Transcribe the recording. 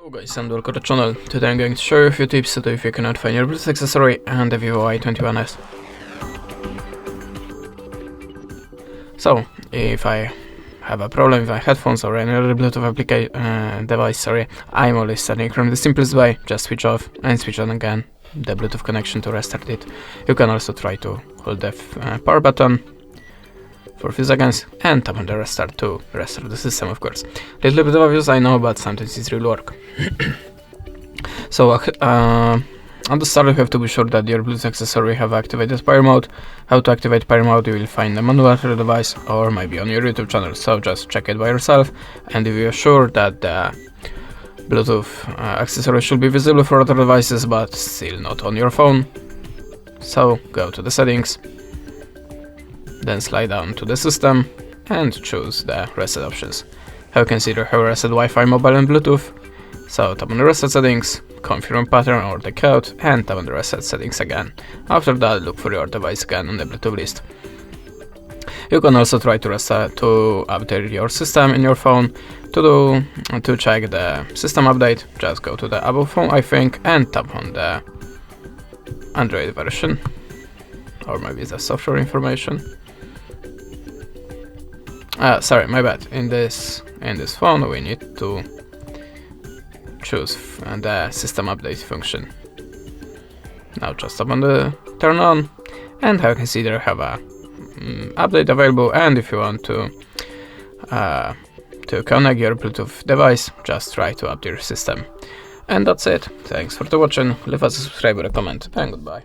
Hello guys and welcome to the channel. Today I'm going to show you a few tips to do if you cannot find your Bluetooth accessory and the Vivo Y21s. So, if I have a problem with my headphones or any other Bluetooth device, I'm always starting from the simplest way. Just switch off and switch on again the Bluetooth connection to restart it. You can also try to hold the power button for a few seconds and tap on the restart to restart the system, of course. Little bit obvious, I know, but sometimes it really works. So on the start you have to be sure that your Bluetooth accessory have activated pair mode. How to activate pair mode you will find the manual for the device or maybe on your YouTube channel, so just check it by yourself. And if you are sure that the Bluetooth accessory should be visible for other devices but still not on your phone, so go to the settings, then slide down to the system and choose the reset options. How you can see there have reset Wi-Fi, mobile and Bluetooth. So tap on the reset settings, confirm pattern or the code, and tap on the reset settings again. After that, look for your device again on the Bluetooth list. You can also try to update your system in your phone. To check the system update, just go to the above phone, I think, and tap on the Android version, or maybe the software information. Sorry, my bad. In this phone, we need to choose the system update function. Now just tap on the turn on, and how you can see there have a update available. And if you want to connect your Bluetooth device, just try to update your system. And that's it. Thanks for watching. Leave us a subscribe or a comment, and goodbye.